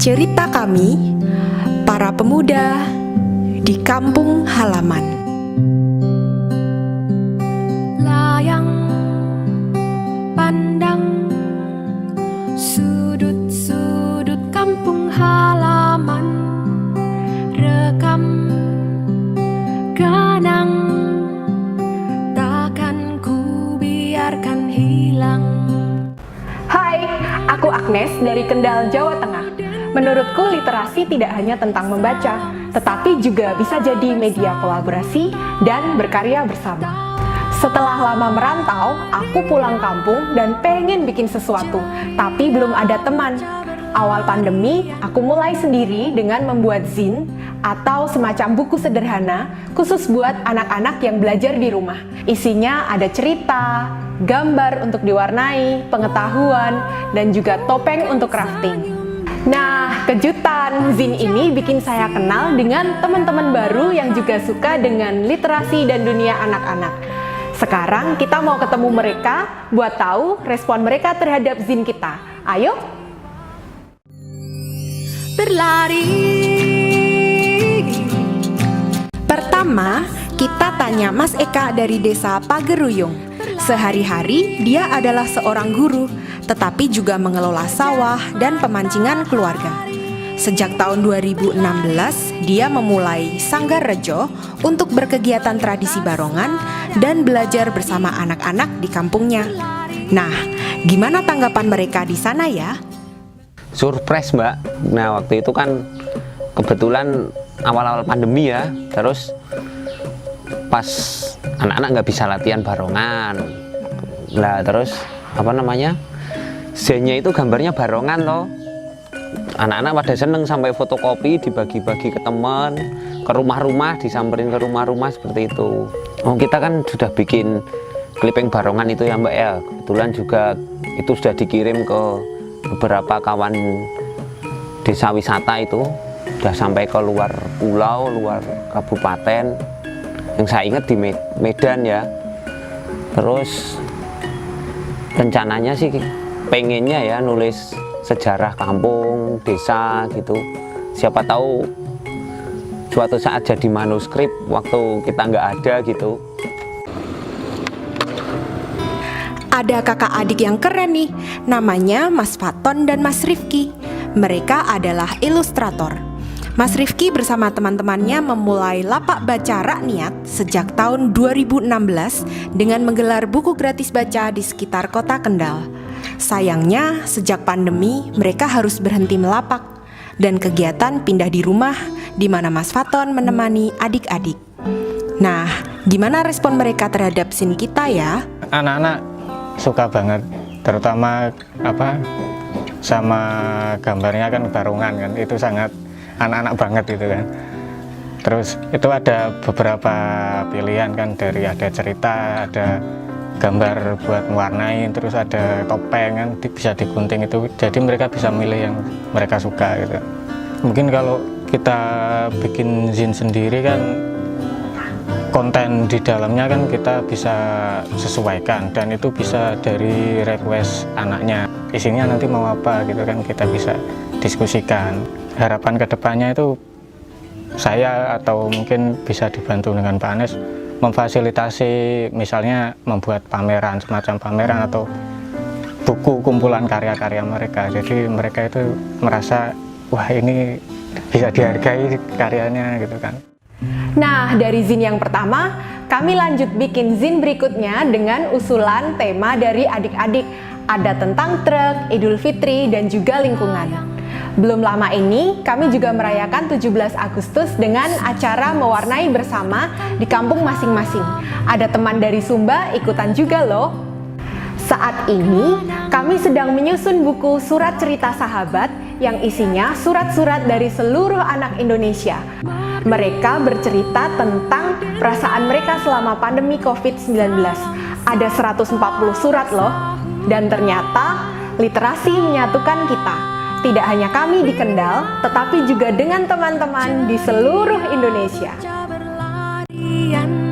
Cerita kami, para pemuda di kampung halaman. Layang pandang sudut-sudut kampung halaman, rekam kenang, takkan ku biarkan hilang. Hai, aku Agnes dari Kendal, Jawa Tengah. Menurutku literasi tidak hanya tentang membaca, tetapi juga bisa jadi media kolaborasi dan berkarya bersama. Setelah lama merantau, aku pulang kampung dan pengen bikin sesuatu, tapi belum ada teman. Awal pandemi, aku mulai sendiri dengan membuat zin atau semacam buku sederhana khusus buat anak-anak yang belajar di rumah. Isinya ada cerita, gambar untuk diwarnai, pengetahuan, dan juga topeng untuk crafting. Nah, kejutan, zin ini bikin saya kenal dengan teman-teman baru yang juga suka dengan literasi dan dunia anak-anak. Sekarang kita mau ketemu mereka buat tahu respon mereka terhadap zin kita. Ayo! Berlari. Pertama, kita tanya Mas Eka dari desa Pageruyung. Sehari-hari dia adalah seorang guru, tetapi juga mengelola sawah dan pemancingan keluarga. Sejak tahun 2016, dia memulai Sanggar Rejo untuk berkegiatan tradisi barongan dan belajar bersama anak-anak di kampungnya. Nah, gimana tanggapan mereka di sana ya? Surprise Mbak. Nah waktu itu kan kebetulan awal-awal pandemi ya, terus pas anak-anak nggak bisa latihan barongan, lah terus zennya itu gambarnya barongan loh. Anak-anak pada seneng sampai fotokopi dibagi-bagi ke teman, ke rumah-rumah, disamperin ke rumah-rumah seperti itu. Oh, kita kan sudah bikin clipping barongan itu ya Mbak ya, kebetulan juga itu sudah dikirim ke beberapa kawan desa wisata, itu sudah sampai ke luar pulau, luar kabupaten. Yang saya ingat di Medan ya. Terus rencananya sih pengennya ya nulis sejarah kampung, desa gitu. Siapa tahu suatu saat jadi manuskrip waktu kita nggak ada gitu. Ada kakak adik yang keren nih, namanya Mas Faton dan Mas Rifki. Mereka adalah ilustrator. Mas Rifki bersama teman-temannya memulai lapak baca Rakyat sejak tahun 2016 dengan menggelar buku gratis baca di sekitar kota Kendal. Sayangnya, sejak pandemi mereka harus berhenti melapak dan kegiatan pindah di rumah, di mana Mas Faton menemani adik-adik. Nah, gimana respon mereka terhadap zin kita ya? Anak-anak suka banget, terutama sama gambarnya kan barongan kan, itu sangat anak-anak banget gitu kan. Terus itu ada beberapa pilihan kan, dari ada cerita, ada gambar buat mewarnai, terus ada topeng kan, bisa digunting itu. Jadi mereka bisa milih yang mereka suka gitu. Mungkin kalau kita bikin zin sendiri kan, konten di dalamnya kan kita bisa sesuaikan, dan itu bisa dari request anaknya, isinya nanti mau apa gitu kan, kita bisa diskusikan. Harapan kedepannya itu saya atau mungkin bisa dibantu dengan Pak Anes memfasilitasi, misalnya membuat pameran, semacam pameran atau buku kumpulan karya-karya mereka. Jadi mereka itu merasa wah ini bisa dihargai karyanya gitu kan. Nah, dari zin yang pertama, kami lanjut bikin zin berikutnya dengan usulan tema dari adik-adik. Ada tentang truk, Idul Fitri, dan juga lingkungan. Belum lama ini, kami juga merayakan 17 Agustus dengan acara mewarnai bersama di kampung masing-masing. Ada teman dari Sumba ikutan juga loh. Saat ini, kami sedang menyusun buku Surat Cerita Sahabat yang isinya surat-surat dari seluruh anak Indonesia. Mereka bercerita tentang perasaan mereka selama pandemi COVID-19. Ada 140 surat loh. Dan ternyata literasi menyatukan kita. Tidak hanya kami di Kendal, tetapi juga dengan teman-teman di seluruh Indonesia. Berlarian